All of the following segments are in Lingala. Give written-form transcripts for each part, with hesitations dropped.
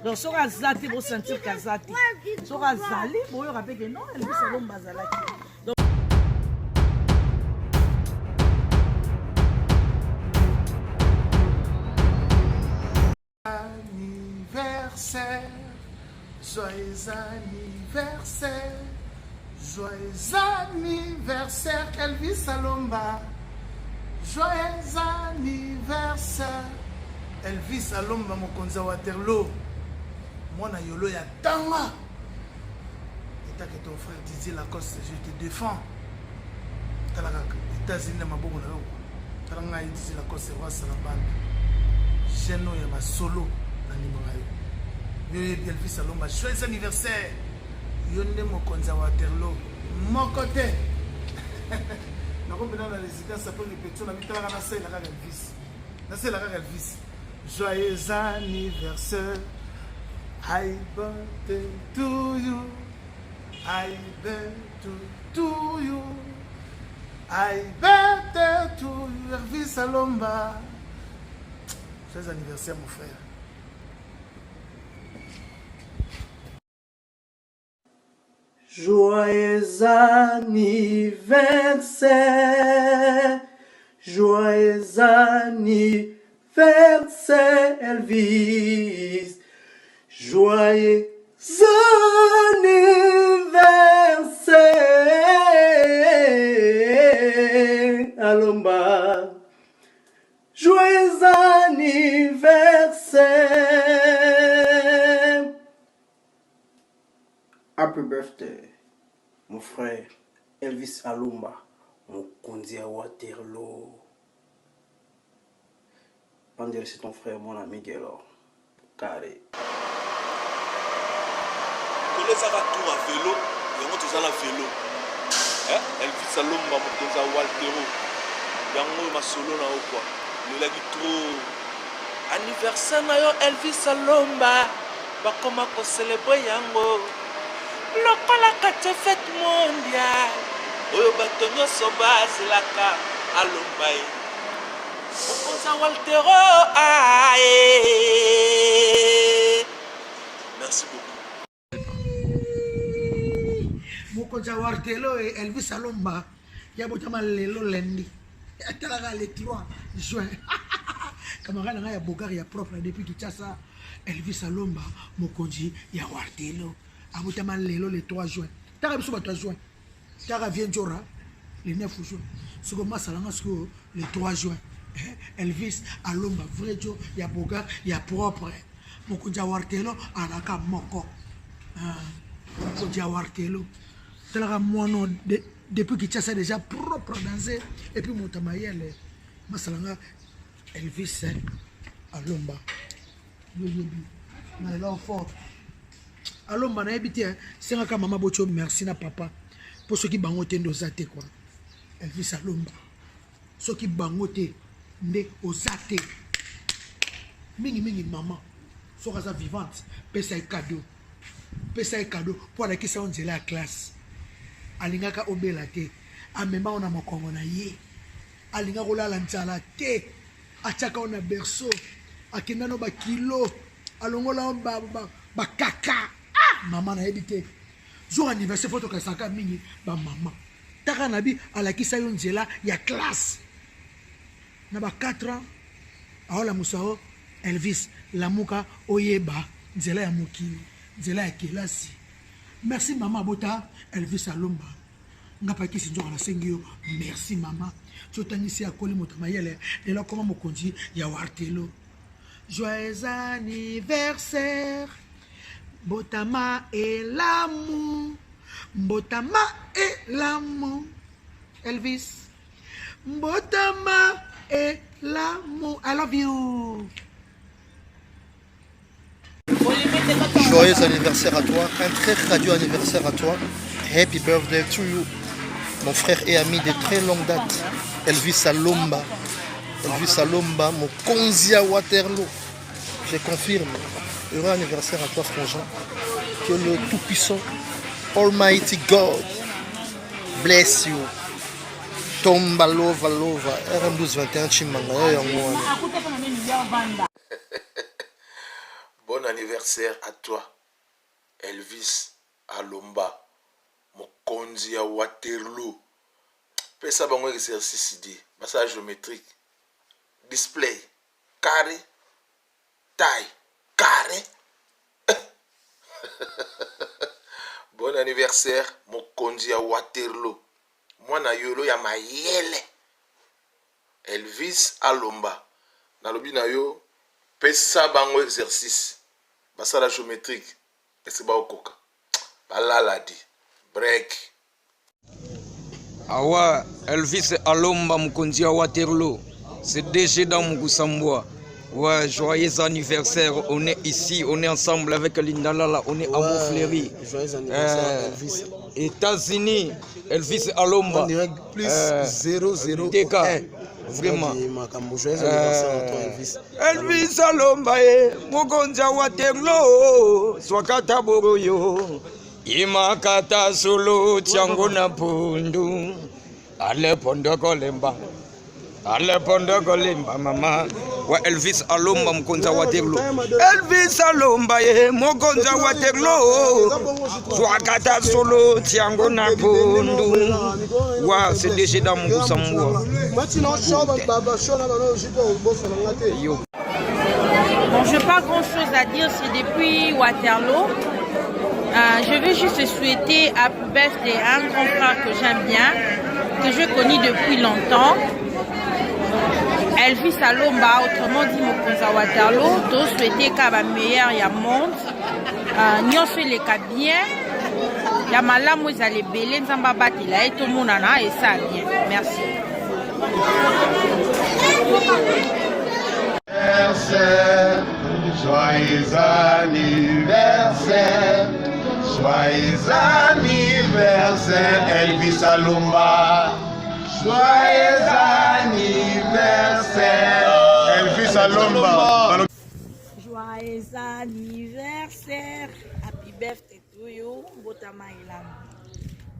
Donc soki azati bo sentir kazati. Soki azali boyo rapeke non Elvis Alomba azalaki. Anniversaire, joyeux anniversaire, joyeux anniversaire Elvis Alomba, joyeux anniversaire Elvis Alomba mokonza Waterloo, mwana yolo ya tanga. Et que ton frère Didier Lacoste, je te défends. États-Unis ma bobo na yo. Talanga Didier Lacoste roi Salabande. Geno ya ma solo na nimanga yo. Yo Elvis Alomba, joyeux anniversaire. Yo nde mokonza Waterloo. Mon côté. Na ko bina na résidence après le pétrole na mitala na sel la Elvis. Na sel la Elvis. Joyeux anniversaire. Happy birthday to you. Happy birthday to you. Happy birthday to you, Elvis Alomba. Joyeux anniversaire, mon frère. Joyeux anniversaire. Joyeux anniversaire, Elvis. Joyeux anniversaire, Alomba. Joyeux anniversaire. Happy birthday, mon frère Elvis Alomba, mon conduit à Waterloo. Pandel, c'est ton frère, mon ami Guélor. Carré. Les tour à vélo, et on tous à la vélo. Elvis Alomba, mon conduit à Waterloo. Yango ma solo na ou quoi. Le lagi trop. Anniversaire na yo Elvis Alomba. Ba comment qu'on célébrer yango. Lokola kate fête mondiale. Oyo batonyo soba silaka Alomba. Okoza Waltero ae. Merci beaucoup. Mokonza Waterloo et Elvis Alomba. Yabotama lelo lendi. Atalaka le 3 juin. Camarade na ya Bogar ya propre depuis Kinshasa. Elvis Alomba mokonzi ya Waterloo. Abotama lelo le 3 juin. Taka biso ba 3 juin. Taka vient Jora le 9 juin. Soko masalanga soko le 3 juin. Elvis Alomba vrai jo ya Bogar ya propre. Mokonzi ya Waterloo alaka moko. Mokonzi ya Waterloo. Talaka mono depuis que tu as déjà propre dansé et puis Moutamayel Masalanga Elvis Alomba na l'enfant Alomba na habité c'est un maman bocho merci na papa pour ceux qui bangote ndozate quoi Elvis Alomba ceux qui bangote ndé ozate mingi maman so kaza vivante pesa cadeau pour la qui ça on la classe alingaka obela te amemba ona mokongo na ye alinga kolala nzala te achaka ona berceau akenda no ba kilo alongola ba kaka mama na ebite jour anniversaire photo ka saka mingi ba mama taka nabi alakisa yo nzela ya classe na ba 4 ans aola musao Elvis lamuka oyeba nzela ya mokili nzela ya kelasi. Merci maman Bota Elvis Alomba. Ngapa kisi njoka la sengio. Merci maman. Totangisi akoli Moutamayele et là comment mokonzi ya Waterloo. Joyeux anniversaire. Botama et l'amour. Botama et l'amour. Elvis. Botama et l'amour. I love you. Joyeux anniversaire à toi, un très radieux anniversaire à toi. Happy birthday to you, mon frère et ami de très longue date, Elvis Alomba. Elvis Alomba, mon konzi à Waterloo. Je confirme. Heureux anniversaire à toi, frangin. Que le Tout-Puissant, Almighty God, bless you. Tomba lova lova, RM1221 Chimanga. Bon anniversaire à toi, Elvis Alomba, Mokonzi à Waterloo. Fais ça, bon exercice ici. Massage géométrique. Display. Carré. Taille. Carré. Bon anniversaire, Mokonzi à Waterloo. Moi, na yolo ya mayele. Elvis Alomba. Na lobi na yo, pesa bango exercice. Basa la géométrique. Et c'est ba okoka. Bala la di. Break. Awa, Elvis Alomba Mukonzi à Waterloo. C'est DG dans Mukusambwa. Ouais, joyeux anniversaire. On est ici, on est ensemble avec Linda Lala, on est à Montfleury. Joyeux anniversaire, Elvis. États-Unis, Elvis Alomba. En direct, plus 001. Vraiment. Joyeux anniversaire à toi, Elvis. Elvis Alomba, Mukonzi à Waterloo. Swakata Boroyo. Imakata Solo, Tiango na Pundu. Ale Pondo Kolemba. Ale Pondo Kolemba, mama. Wa Elvis Alomba Mukonzi à Waterloo. Elvis Alomba Mukonzi à Waterloo. Swakata Solo Tiango na Pundu. Wa c'est déjà dans Mukusambwa. Bon, je n'ai pas grand chose à dire, c'est depuis Waterloo. Je veux juste souhaiter à birthday un grand frère que j'aime bien, que je connais depuis longtemps. Elvis Alomba, autrement dit Mokonzi à Waterloo, to souhaiter qu'à la meilleure ya monde, nous fait les cas bien, ya malamu ezali belé nzamba batela et tout le monde et ça bien. Merci. Joyeux anniversaire, joyeux anniversaire, Elvis Alomba. Joyeux anniversaire, Elvis Alomba. Joyeux anniversaire, happy birthday to you, Botama Ilam.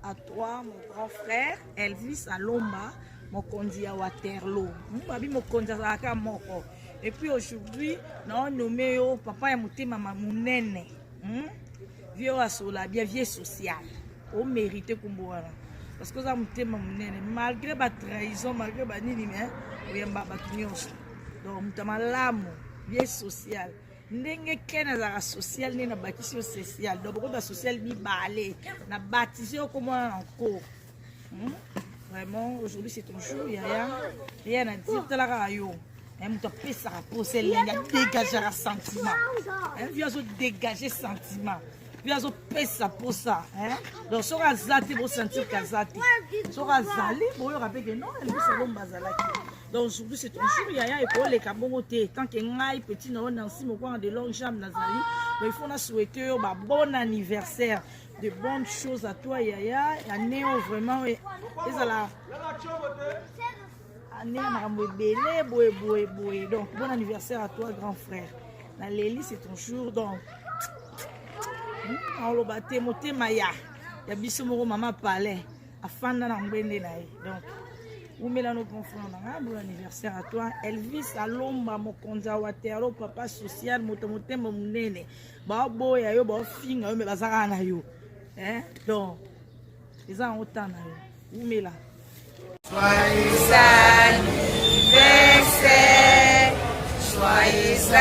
À toi, mon grand frère, Elvis Alomba, Mokonzi à Waterloo. Mokonzi à Moko. Et puis aujourd'hui, nous avons nommé papa et maman Mounene. Vieux Asola, bien vieux social. On mérite Kumbouana. Parce que nous avons Mounene. Malgré la trahison, malgré la nini, nous avons donc nous avons l'âme, vieux social. Ndenge kena za social ni na bâtisseur social. Donc beaucoup de social ni balé, na bâtisseur comment encore. Vraiment aujourd'hui c'est ton jour, rien à dire de la radio. Tu peux ça pour celle dégager un sentiment. Viens dégager sentiment. Viens ça pour ça. Donc sur azati pour sentir qu'azati. Sur azali pour rappeler que non, elle veut savoir bazalaki. Donc aujourd'hui c'est ton jour, et pour les kabongoté tant que ngai petit non Nancy mo de longues jambes nazali. Donc il faut na souhaiter un bon anniversaire, de bonnes choses à toi Yaya, et année vraiment et ça là. Donc bon anniversaire à toi grand frère. La Lélie c'est ton jour donc. On le battait moté maya. Ya biso moko maman palais afanda na mbende na ye. Donc ou melano grand frère na bon anniversaire à toi Elvis Alomba Mokonzi à Waterloo papa social moto motema munene. Ba boya yo ba finga yo me bazaka na yo. Donc ils ont autant na yo. Ou mela. Joyeux anniversaire, joyeux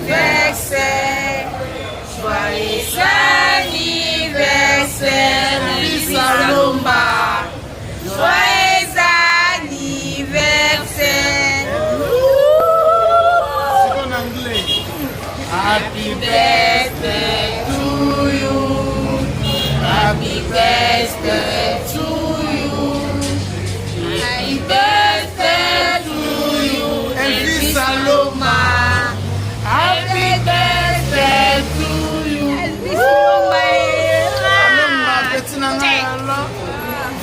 anniversaire, joyeux anniversaire, Elvis Alomba. Joyeux anniversaire. C'est en anglais. Happy birthday to you. Happy birthday to you. Happy birthday to you, Elvis Alomba. Happy birthday to you, Elvis Alomba. Alomba betina ngalo.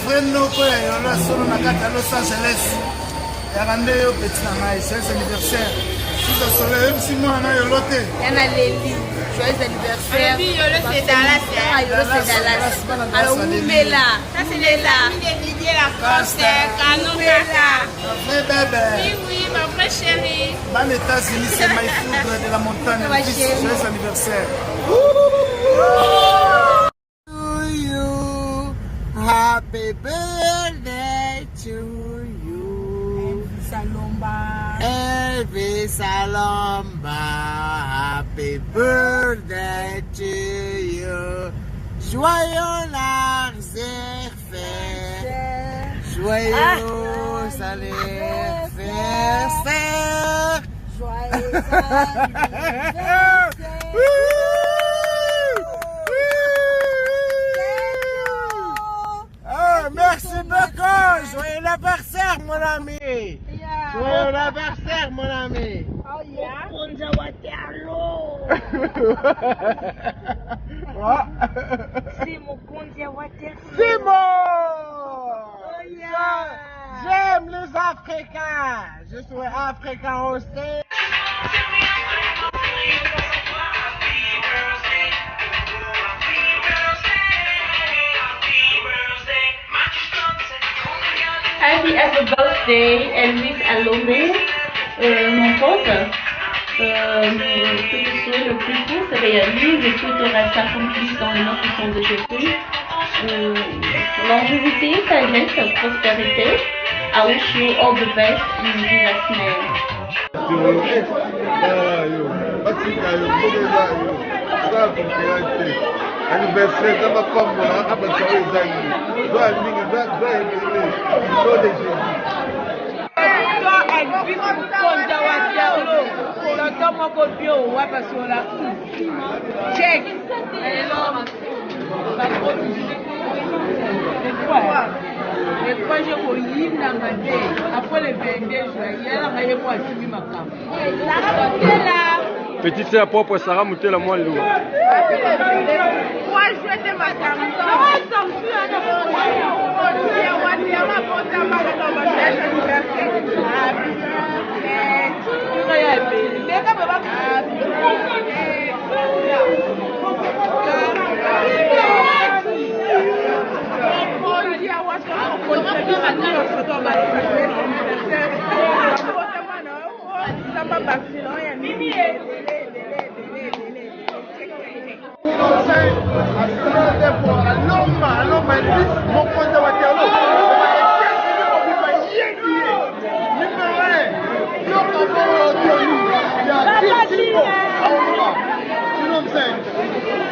Freno ko ya yolo solo na kata Los Angeles. Ya rande yo betina ngai, c'est anniversaire. Tout ça solo MC moi na yolo te. Yana Leli. joyeux anniversaire. Oui, Yolo c'est Dallas. Yolo c'est Dallas. Alors, Oumela. Ça c'est les amis de Didier Lacoste, Canon Kaka. Oui, ma vraie chérie. Dans les États-Unis, c'est My Food de la montagne. Joyeux anniversaire. Happy birthday to you. Elvis Alomba. Elvis Alomba. Happy birthday to you. Joyeux anniversaire. Joyeux anniversaire. Joyeux anniversaire. Merci beaucoup. Joyeux anniversaire, mon ami. Joyeux anniversaire, mon ami. Oh yeah. Konza Waterloo. C'est mon Konza Waterloo. Simon. Oh yeah. J'aime les Africains. Je suis africain aussi. Happy birthday, Elvis Alomba, mon pote. Que le souhait le plus beau se réalise et tout reste accompli dans les noms qui sont de Jésus. Longévité, sagesse, prospérité. I wish you all the best in Jesus' name. Anniversaire, ça va pas moi, ah ben ça va les amis. Doit aller, Petite sœur propre Sarah Moutela moi lourd.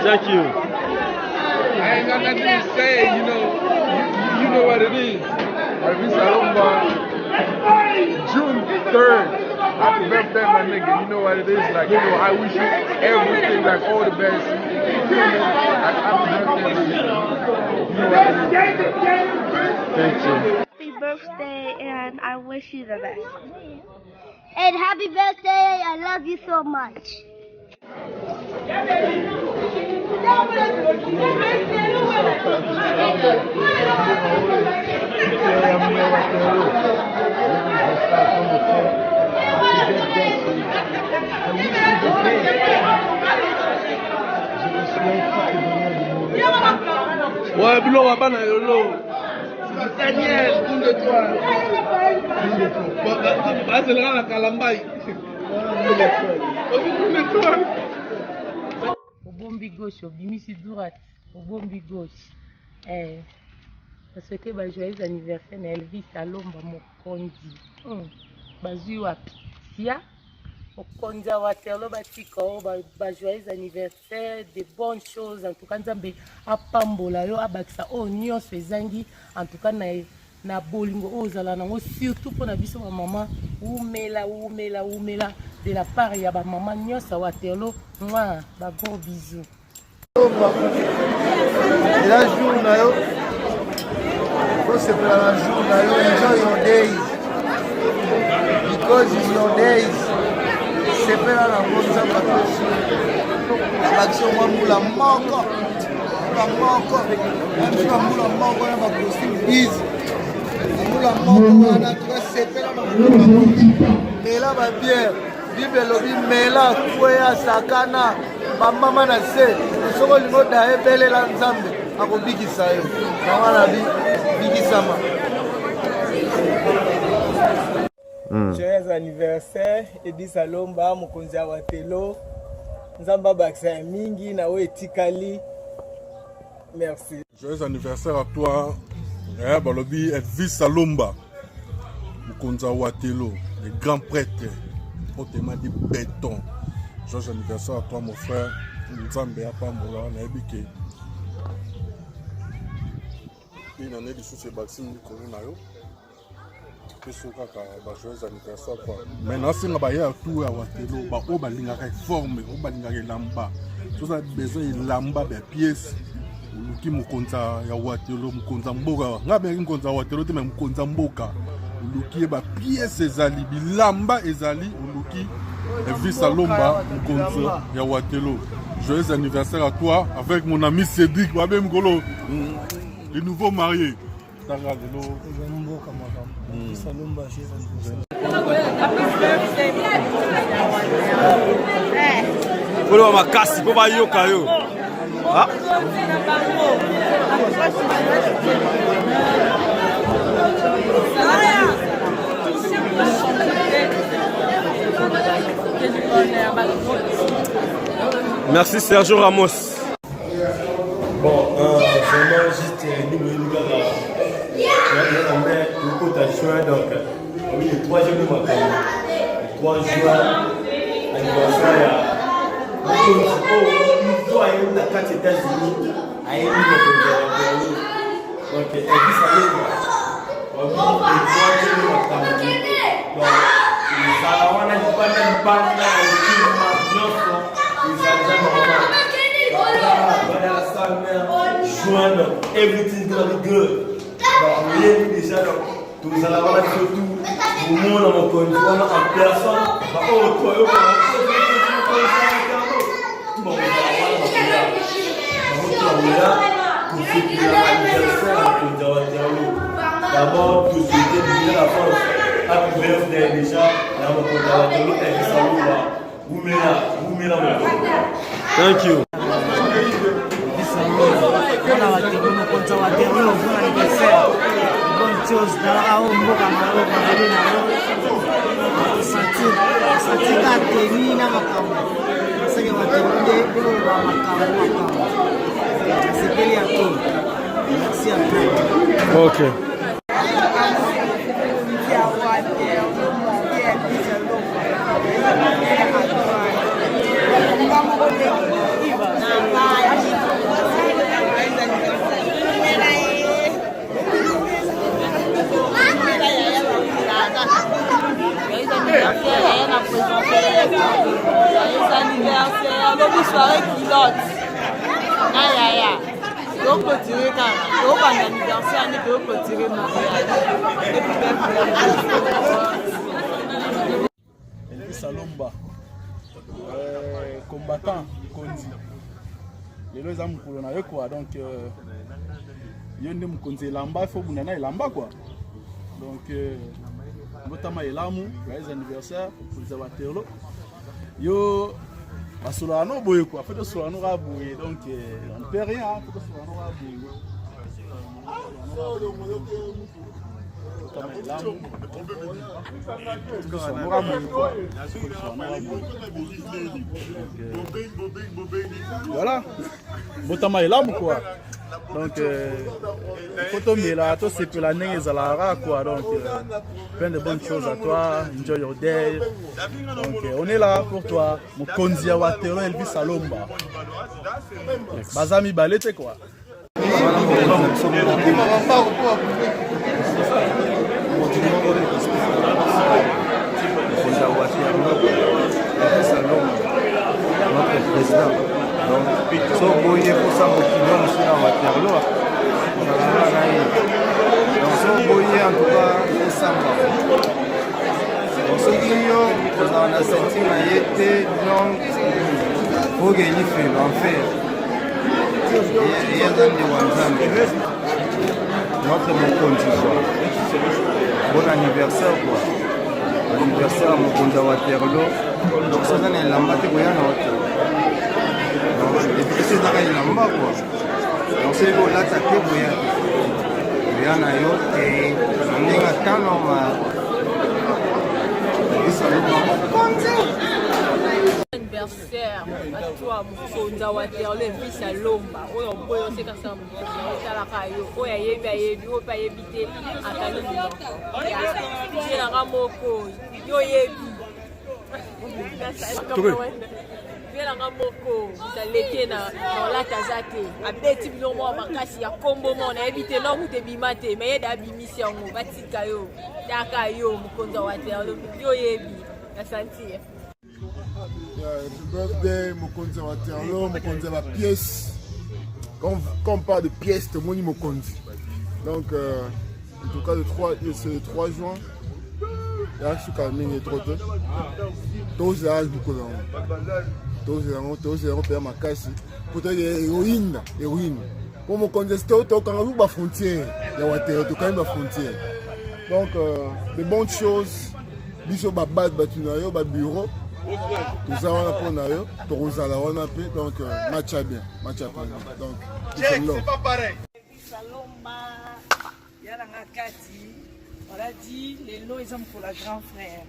Thank you. I ain't got nothing to say, you know what it is. Elvis Alomba, June 3rd. Happy birthday, my nigga. You know what it is. Like, I wish you everything, like all the best. Like, happy birthday, you know what it is. Thank you. Happy birthday, and I wish you the best. And happy birthday, I love you so much. Ouais, Bilo, on va pas dans Yolo. Daniel, une de toi. C'est le rang à Kalambaï. Obombi gauche, obimisi droite, obombi gauche. Parce que bah, joyeux anniversaire na Elvis Alomba mokonzi. Bazui wapi? Sia? Mokonzi Waterloo batika o ba joyeux anniversaire, de bonnes choses. En tout cas, nzambe apambola yo abakisa o nyonso ezangi. En tout cas na bolingo ozala nango surtout pour na biso ba maman umela de la part ya ba maman nyonso Waterloo. Moi, ba gros bisous. Et la jour na yo, c'est pour la jour na yo, enjoy your days. Because it's your days. C'est pour la bonne action. L'action moi moula moko. La moko. Même si la moula moko na ba costume biz. Moula moko na tu c'est pour la moula. Mais là ba bière, Bible lobi mela kwea sakana. bamama na se soki olingi oda ebelela nzambe akobikisa yo na wana bikisama. Joyeux anniversaire Elvis Alomba mokonzi ya watelo nzambe abakisa ya mingi na oyo etikali. Merci. Joyeux anniversaire à toi balobi Elvis Alomba mokonzi ya watelo le grand prêtre hautement dit béton. Joyeux anniversaire à toi mon frère nzambe apambola nayebi ke ina ne lisusu ebakisi mikolo na yo peso kaka bajoyeux anniversaire quoi. Mais nasenga baya tout ya watelo baoyo balingaka eforme oyo balingaka elamba toza besoin elamba bapiese oluki mokonzi ya watelo mokonzi ya mboka nga bengaki mokonzi ya watelo te me mokonzi ya mboka oluki ye bapiese ezali bilamba ezali oluki Elvis Alomba mokonzi ya watelo. Joyeux anniversaire à toi avec mon ami Cédric babe mkolo le nouveau marié. Polo makasi po bayoka yo. Ah? Merci Sergio Ramos. Bon, vraiment juste nous on met le côté à juin donc oui le 3 juin le 3 juin anniversaire nous doit aller dans 4 États-Unis à une donc Elvis Alomba le 3 juin everything's gonna be good. Vous voyez déjà, nous allons avoir surtout le monde en personne. D'abord, tout souhaiter la France. Happy birthday déjà. Thank you. Bonne chose dans la mboka maloba bale na yo santi ka teni na makambo asake watembe ba makambo sepeli ya to. Merci à toi. Okay. anniversaire, bonne soirée pilote. Aïe aïe aïe. Donc clôturer quand donc en anniversaire, on peut clôturer mariage. Et puis Elvis Alomba, combattant Kondi. Lelo eza mukolo na yo quoi donc yo nde mukonzi elamba il faut bunana elamba quoi. Donc notama elamu les anniversaire pour Waterloo yo basolo no boye quoi fait de solo no ra boye donc on ne peut rien fait de solo no ra boye. Voilà, botama elamu quoi. Donc, photo Mila, toi c'est pour l'année Zalara quoi. Donc, plein de bonnes choses à toi. Enjoy your day. Donc, on est là pour toi. Mon Konzi à Waterloo, Elvis Alomba. Bazami Balete quoi. Notre président. Donc, so boye pour ça opinion sur la Waterloo. Donc, so boye en tout cas, ça va. Donc, ce client, on a senti ma été, donc, faut gagner en fait. Il y a dans des Wanzam. Notre Mokonzi quoi. Bon anniversaire quoi. Anniversaire à Mokonzi à Waterloo. Donc, ça, c'est un lambate qui est elamba kwa donc soki olata te boya boya na yo te ndenge atano esaloma mokonzi anniversaire à toi mokonza wa terre le fils à lomba oyo boyo c'est comme ça otalaka yo oyo ayebi oyo pa yebi te akani bino yelanga moko yo yebi yelanga moko zaleke na olata za te abeti bino mwa makasi ya kombo mo nayebi te longu te bima te me ye da abimisi yango batika yo taka yo mokonza wa terre yo yebi nasanti. Happy birthday, Mokonzi Waterloo, Mokonzi va pièce. Quand on parle de pièces, c'est mon Mokonzi. Donc, en tout cas, c'est le 3 juin. Il y a un mini trotte. Tous les âges, beaucoup d'argent. Tous les Européens, ma casse. Pour héroïne. Pour Mokonzi, c'est au quand on a frontière. Il y a Waterloo, quand même la frontière. Donc, de bonnes choses. Biso babat batunayo ba bureau tout ça on a pour nayo to kozala wana pe donc match bien donc c'est pas pareil Salomba yala ngakati voilà dit les lots ils ont pour la grand frère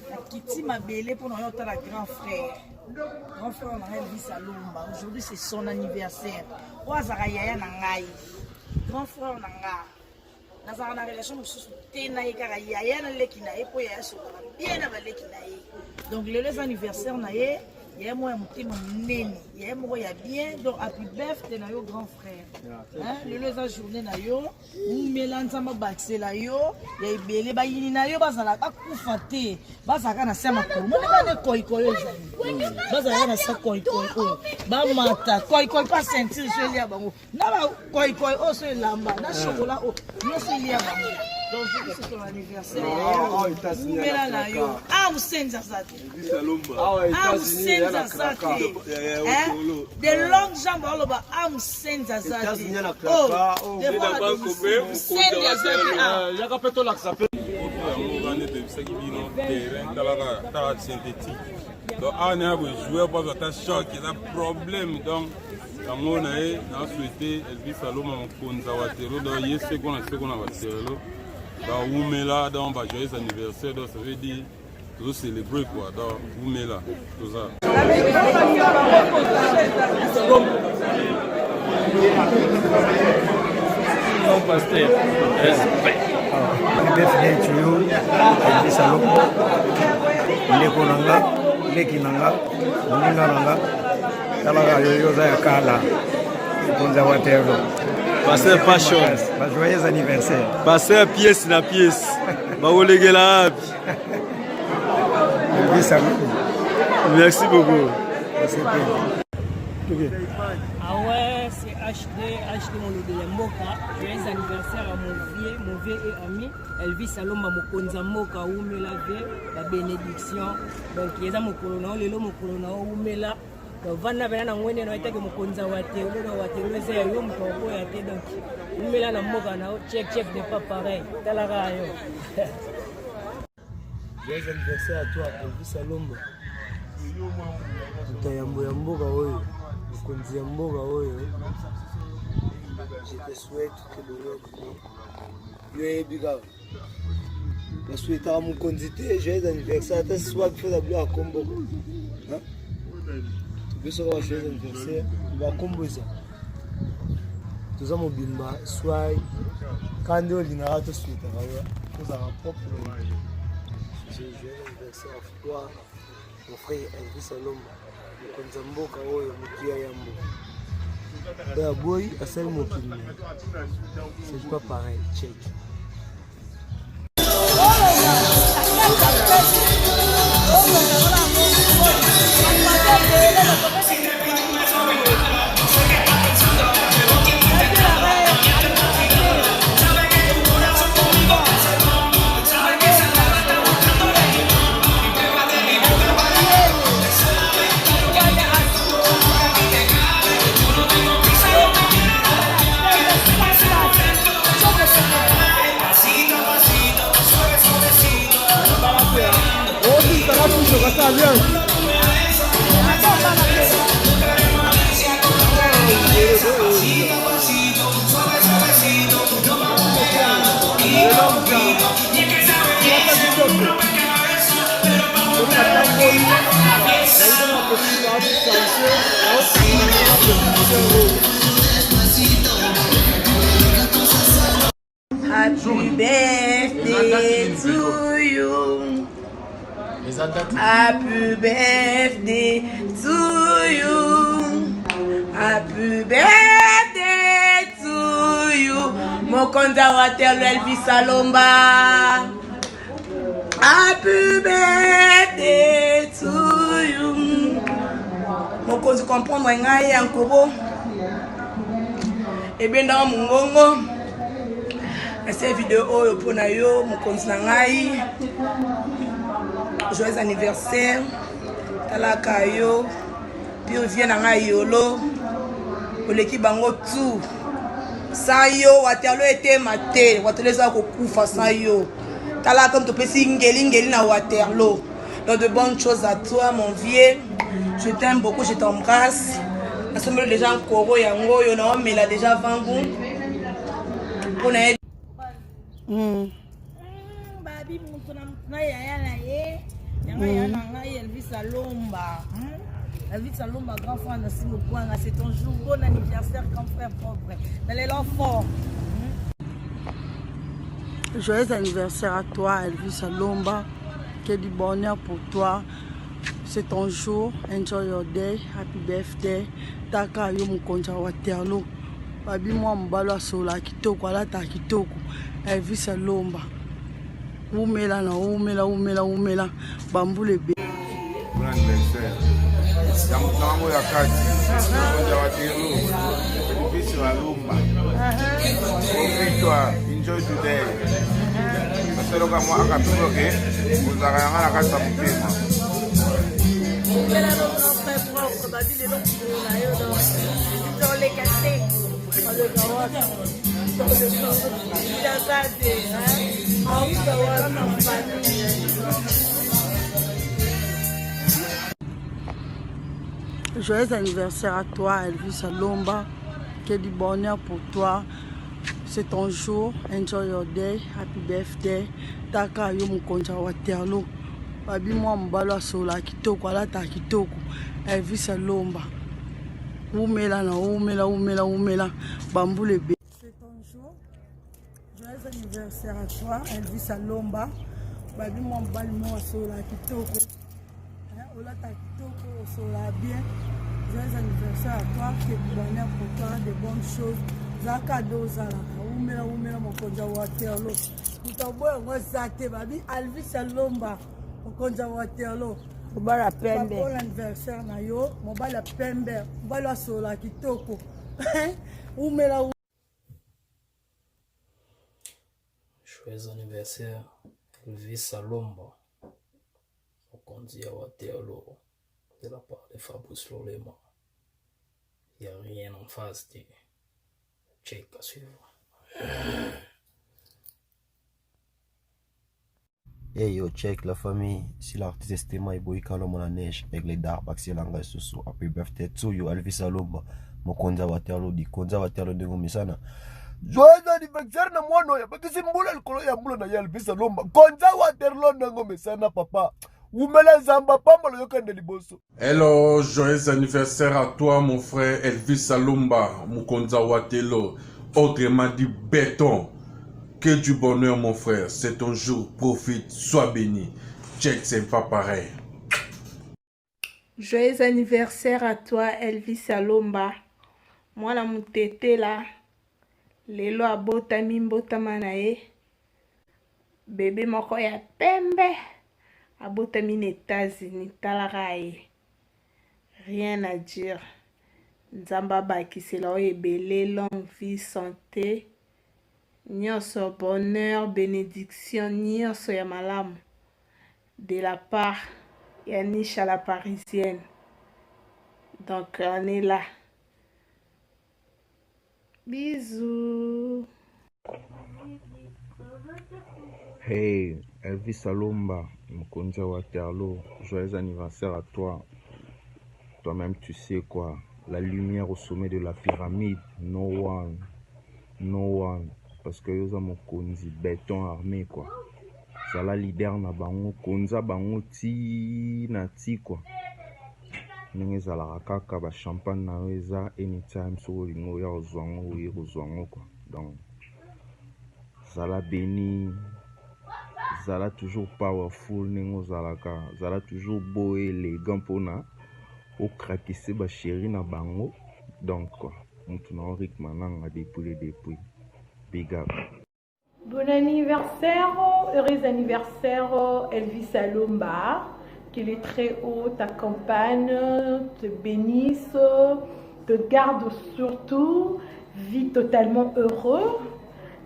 la kiti mabele pour nous la grand frère on a Elvis Salomba aujourd'hui c'est son anniversaire oazaka yaya na ngai grand frère na ngai nazala na relation mosusu te na ye kaka yaya na leki na ye mpo yaya sokaka bien na baleki na ye donc lelo anniversaire na ye yaya moko ya motema monene yaya moko ya bien donc happy birthday na yo grand frère lelo eza journée na yo umela nzambe abakisela yo ya ebele bayini na yo bazala bakufa te bazalaka na se ya makolo mone bane koikoyo ezali bazalaka na se koikoyo oyo bamata koikoyo pa ceinture so elia bango na bakoikoyo oyo so elamba na chokola oyo nyonso elia bango donc c'est ton anniversaire umela na yo musenza zate musenza zate de longues jambes oloba musenza zate yaka mpe tolakisa mpe yango tebisaki bino terrain talaka synthétique donc awa na ya bojoueur mpo azwata choc eza problème donc yango na ye nasouhaite Elvis Salomba mokonzi wa Waterloo donc ye seko na Waterloo baumela donc bajoyeux anniversaire donc ça veut dire tout célébrer quoi donc umela tout ça non pasteur respect birthday to you Elvis Salomba ndeko nanga leki nanga moninga nanga talaka yoyo za ya kala mokonzi wa Waterloo pasteur passion joyeux anniversaire pasteur pièce na pièce baolegela api merci beaucoup Ah ouais, c'est HD Molobele Mboka. Joyeux anniversaire à mon vieux et ami Elvis Salomba mokonza Mboka umela vie la bénédiction. Donc yeza mokolo na lelo mokolo na umela. Donc vana bana na ngwene na itake mokonza wa Waterloo na Waterloo za yo mtoko ya te donc umela na Mboka na check n'est pas pareil. Talaka yo. Joyeux anniversaire à toi Elvis Salomba. Mutayambo ya mboka oyo. Mokonzi ya mboka oyo, je te souhaite que le bonheur yo yebi kaka nasuetaka mokonzi te joyeux anniversaire ata soa bifeza bilo ya kombo tobesoka ba joyeux anniversaire bakombo eza toza mobimba swai kaka nde olingaka tosuetaka yo tozalaka propre joyeux anniversaire à toi mon frère Elvis Salomba mokonzi ya mboka oyo motuya ya mboka oyo aboyi asali mokili na c'est pas pareil check Está bien. Happy birthday to you. Happy birthday to you. Happy birthday to you. Mokonza Waterloo Elvis Alomba. Happy birthday to you. Mokonzi comprendre ngai yankobo. Ebenda mungongo. Cette vidéo pour Nayo, Mokonzi Nangai. Joyeux anniversaire. Talaka yo. Puis vient Nangai Yolo. Oleki bango tout. Sans yo, Waterloo était maté. Waterloo za kokufa sans yo. Talaka comme tu peux ngeli na Waterloo. Donc de bonnes choses à toi mon vieux. Je t'aime beaucoup, je t'embrasse. Assemble déjà en Koro yango yo na mais là déjà vangu. Pour na babi mutu na yaya na ye yanga yana ngai Elvis Alomba. Elvis Alomba grand frère na Simon Kwanga, c'est ton jour, bon anniversaire grand frère propre. D'aller l'enfant. Joyeux anniversaire à toi Elvis Alomba. Que du bonheur pour toi. C'est ton jour. Enjoy your day. Happy birthday. Taka yo Mokonzi Waterloo. Babi moi mbalo sola kitoko alata kitoko. Elvis Alomba. Umela na umela. Bambule be. Bon anniversaire. Yamutango ya kati. Mokonzi Waterloo. Elvis Alomba. Profite-toi. Enjoy today. Seloka moi akapiroke. Uzaka yanga na kasa mupema. Dans les cafés, dans le gawa, dans le joyeux anniversaire à toi Elvis Alomba. Que du bonheur pour toi. C'est ton jour. Enjoy your day. Happy birthday. Taka yo Mokonzi Waterloo. Babi moi mbalo sola kitoko alata kitoko. Elvis Alomba. Umela na umela. Bambule be. C'est ton jour. Joyeux anniversaire à toi Elvis Alomba. Babi moi mbalo moi sola kitoko. Olata kitoko sola bien. Joyeux anniversaire à toi. Que du bonheur pour toi, de bonnes choses. Zaka dozala. Umela Mokonzi Waterloo. Utaboya ngosate babi Elvis Alomba. Mokonzi Waterloo. Mobala pembe. Bon anniversaire na yo. Mobala pembe. Mobala sola kitoko. Umela. Joyeux anniversaire Elvis Alomba. Mokonzi Waterloo. De la part de Fabrice Lolema. Il n'y a rien en face de check à suivre. Hey yo, check la famille. Si l'artiste estima Iboy Kalom la neige avec les dards baxi langa susu. Happy birthday to you Elvis Alomba. Mokonzi Waterloo di Konza Waterloo de Ngomisana. Joyeux anniversaire na mwana ya bakisi mbula likolo ya mbula na Elvis Alomba. Konza Waterloo na Ngomisana papa. Umela zamba pamba lo yokande liboso. Hello, joyeux anniversaire à toi mon frère Elvis Alomba, Mokonzi Waterloo. Autrement dit béton. Que du bonheur mon frère, c'est ton jour, profite, sois béni. Check, c'est pas pareil. Joyeux anniversaire à toi Elvis Alomba. Moi la mutete là. Lelo abotami mbotama na ye. Bébé moko ya pembe. Abotami na États-Unis talaka ye. Rien à dire. Nzamba bakisela oyo ebele, longue vie, santé. Nyonso bonheur, bénédiction, nyonso ya malamu. De la part ya Nisha la parisienne. Donc on est là. Bisous. Hey, Elvis Alomba, Mokonzi Waterloo, joyeux anniversaire à toi. Toi-même, tu sais quoi, la lumière au sommet de la pyramide, no one. Parce que yoza Mokonzi, béton armé quoi. C'est la leader na bango, Konza bango ti na ti quoi. ndenge ezalaka kaka bachampagne na yo eza anytime soki olingi oya kozwa yango oye kozwa yango quoi. Donc zala béni, zala toujours powerful ndenge ozalaka, zala toujours beau et élégant mpona okrakise basheri na bango. Donc mutu na yo rythme nanga depuis big up. Bon anniversaire, heureux anniversaire Elvis Alomba. Que les très hauts t'accompagnent, te bénissent, te gardent surtout, vis totalement heureux.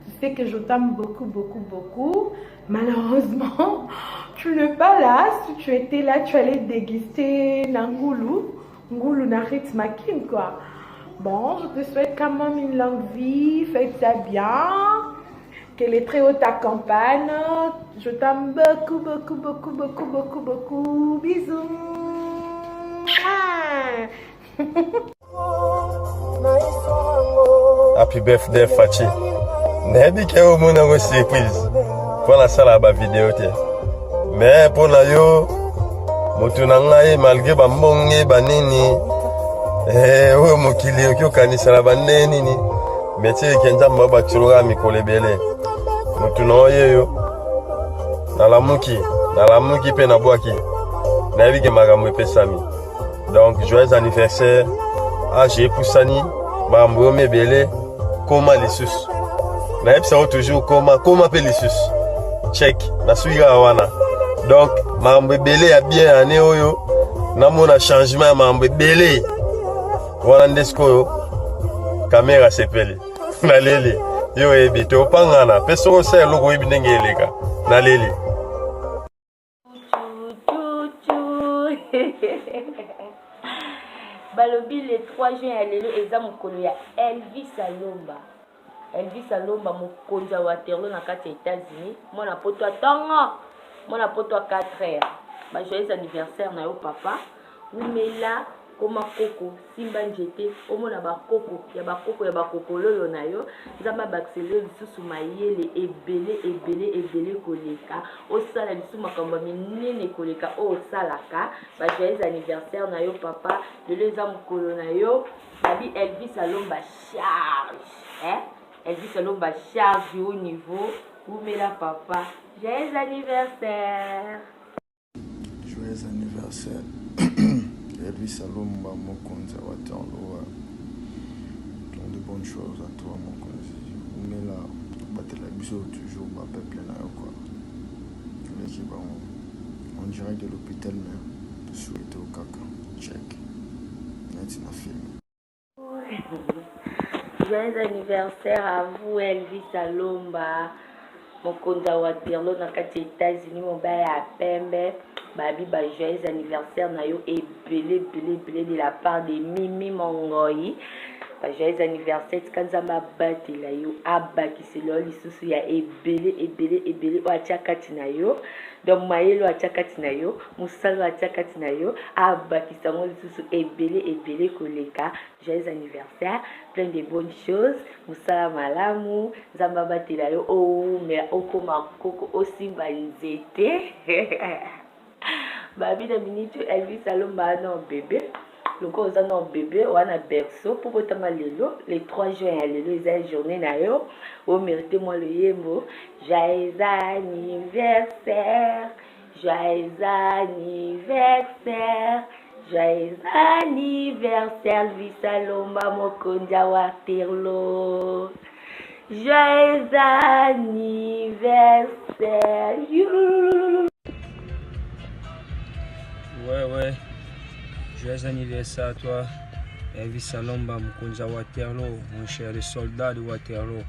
Tu sais que je t'aime beaucoup, beaucoup, beaucoup. Malheureusement, tu n'es pas là. Si tu étais là, tu allais déguster l'angoulou. Ngoulou narit makin quoi. Bon, je te souhaite quand même une longue vie. Faites ça bien. Que les très hauts t'accompagnent. Je t'aime beaucoup, beaucoup, beaucoup, beaucoup, beaucoup, beaucoup. Bisous. Happy birthday Fachi. Nayebi ke o mona go surprise. Pour la sala ba vidéo te. Mais pour na yo mutu na ngai malgré ba mbonge banini o mokili okyo kanisa la baneni ni. Métier kenza mbaba tshirura mikole bele. Mutu na oyeyo nalamuki pe na bwaki nayebi ke makambo epesami. Donc joyeux anniversaire age epusani makambo yo mebele koma lisusu nayebisa yo toujours koma pe lisusu check nasuika wana. Donc makambo ebele ya bien ane oyo namona changement ya makambo ebele wana nde sikoyo kamera sepeli naleli yo ebi topangana pe soko sa eloko oyebi ndenge eleka naleli. Balobi le 3 juin ya lelo eza mokolo ya Elvis Alomba. Elvis Alomba mokonzi ya Waterloo na kati ya États-Unis. Mwana poto atongo, mwana poto a 4 heures. Ba joyeux anniversaire na yo papa. Umela koma koko simba njete omona bakoko ya bakoko lolo na yo nzamba baksele lisusu mayele ebele koleka osala lisusu makambo minene koleka o osalaka. Ba joyeux anniversaire na yo papa lelo eza mokolo na yo babi Elvis Alomba charge Elvis Alomba charge au niveau umela papa joyeux anniversaire. Joyeux anniversaire Elvis Alomba mokonzi wa Waterloo. Plein de bonnes choses à toi mokonzi. Umela batela biso toujours ba peuple na yo quoi. Leki ba on dirait de l'hôpital mais souhaité au kaka. Check. Net na film. Joyeux anniversaire à vous Elvis Alomba mokonzi wa Waterloo na kati États-Unis mobile ya pembe. Babi ba joyeux anniversaire na yo ebele de la part de Mimi Mongoyi. Ba joyeux anniversaire tikanzamba batela yo abakiselo lisusu ya ebele o achakati na yo. Donc mayelo achakati na yo, musalo achakati na yo, abakisango lisusu ebele koleka. Joyeux anniversaire, plein de bonnes choses. Musala malamu, nzamba batela yo o me okoma koko osimba nzete. Babi na minute Elvis Alomba non bébé. Loko oza non bébé wana berceau pour botama lelo le 3 juin ya lelo eza journée na yo o mérité moi le yembo. Joyeux anniversaire, joyeux anniversaire, joyeux anniversaire Elvis Alomba mokonzi wa Waterloo. Joyeux anniversaire. Ouais. Joyeux anniversaire à toi, Elvis Alomba, mokonzi wa Waterloo, mon cher, le soldat de Waterloo.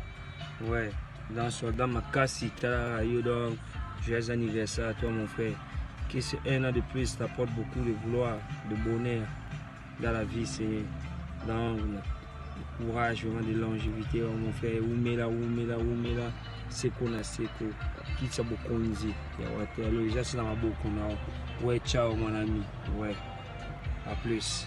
Ouais, dans le soldat Makasi, donc joyeux anniversaire à toi, mon frère. Que ce un an de plus t'apporte beaucoup de gloire, de bonheur dans la vie, c'est dans le courage, vraiment de longévité, mon frère. Umela, Seko na Seko, Kitsa Bokonzi, ya Waterloo, déjà c'est dans ma boucle. Ouais, ciao mon ami, ouais, à plus.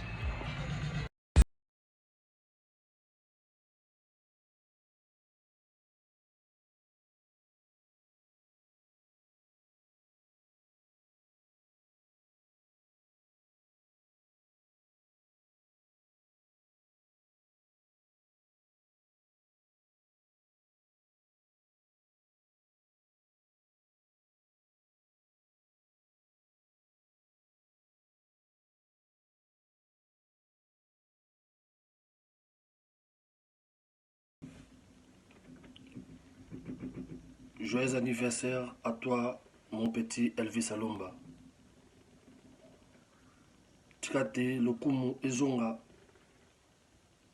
Joyeux anniversaire à toi, mon petit Elvis Alomba. Tikate lokumu ezonga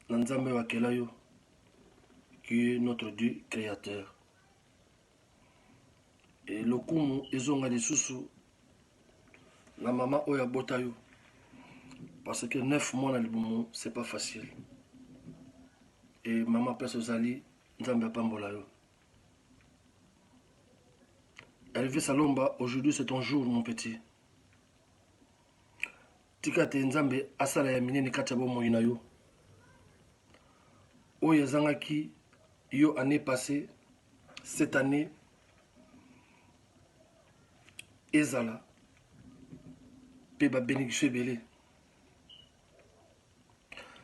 Nanzambe Wakelayo, qui est notre Dieu créateur. Et lokumu ezonga de susu na mama oya botayo. Parce que 9 mois dans le boumou, c'est pas facile. Et maman pèse aux alliés, Nzambe Pambolayo. Elvis Alomba, aujourd'hui c'est ton jour, mon petit. Tikate Nzambe asala ya minene kachabo moyina yo. Oya zangaki yo année passée, cette année, ezala. Peba bénédiction belé.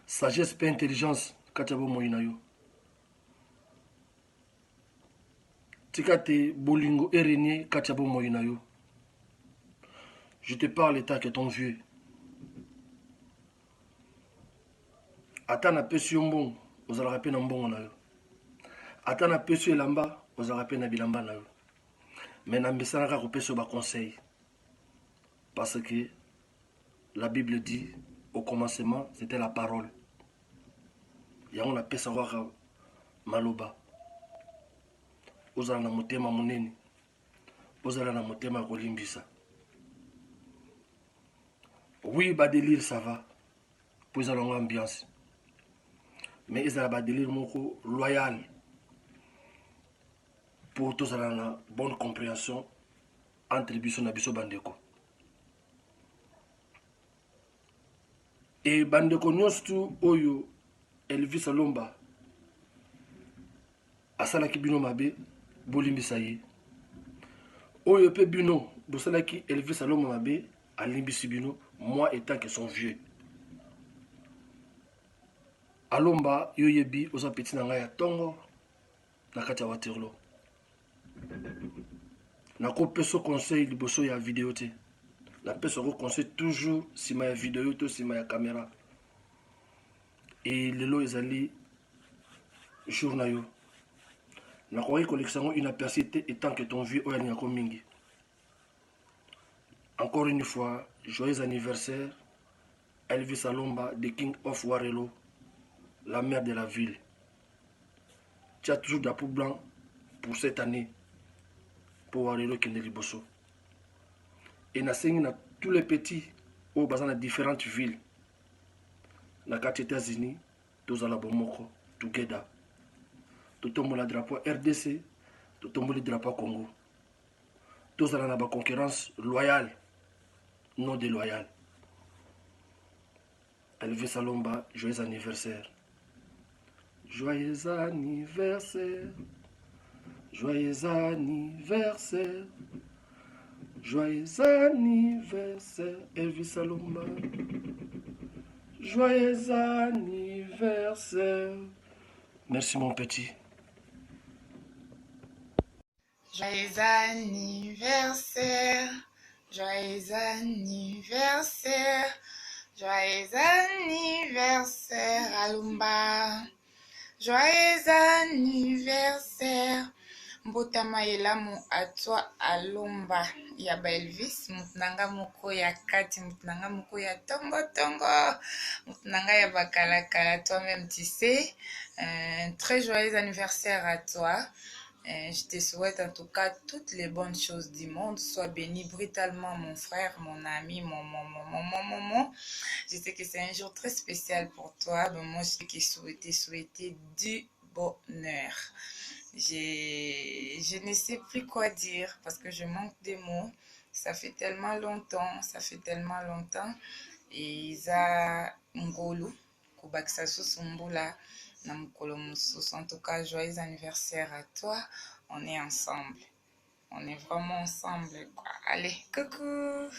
Sagesse et intelligence, kachabo moyina yo. Tikate bolingo erenie kachabo moyina yo. Je te parle état que ton vieux. Atana pesu yombong, ozala rapé na mbongo na yo. Atana pesu elamba, ozala rapé na bilamba na yo. Mais na mbesana ka pesu ba conseil. Parce que la Bible dit, au commencement, c'était la parole. Yango na pesa waka maloba. Ozala na motema monene. Ozala na motema kolimbisa. Oui, ba délire ça va. Pour eza longa ambiance. Mais ezala ba délire moko loyal. Pour tous la bonne compréhension entre biso na biso bandeko. Et bandeko nyonso oyo Elvis Alomba asalaki bino mabe bolimbisa ye. Oyo pe bino bosalaki Elvis Alomba mabe alimbisi bino, moi étant que son vieux. Alomba yo yebi oza petit na ngai ya tongo na kati ya Waterloo. Na ko peso conseil liboso ya vidéo te. La peso ko conseil toujours sima ya vidéo to sima ya caméra. Et lelo ezali jour na yo. Na ko collection une apercité étant que ton vieux oya nyako mingi. Encore une fois, joyeux anniversaire Elvis Alomba, the King of Warelo, la mère de la ville. Tu as toujours drapeau blanc pour cette année pour Warelo Kendeli Bosso. Et na sengi na tous les petits au bazan dans différentes villes. Na kati États-Unis, tous à la bomoko, together. Tout tombe le drapeau RDC, tout tombe le drapeau Congo. Tous à la concurrence loyale, non déloyale. Elvis Alomba, joyeux anniversaire. Joyeux anniversaire. Joyeux anniversaire. Joyeux anniversaire, Elvis Alomba. Joyeux anniversaire. Merci mon petit. Joyeux anniversaire. Joyeux anniversaire. Joyeux anniversaire, Alomba. Joyeux anniversaire. Mbotama elamu à toi, Alomba. Yaba Elvis, mutunanga moko ya kati, mutunanga moko ya tongo tongo, mutunanga ya bakala kala, toi-même tu sais. Très joyeux anniversaire à toi. Je te souhaite en tout cas toutes les bonnes choses du monde. Sois béni brutalement, mon frère, mon ami, mon. Je sais que c'est un jour très spécial pour toi. Donc moi, je te souhaiter du bonheur. Je ne sais plus quoi dire parce que je manque de mots. Ça fait tellement longtemps. Et Isa Ngolu, Kubaksa Susumbula. En tout cas, joyeux anniversaire à toi. On est ensemble. On est vraiment ensemble, quoi. Allez, coucou!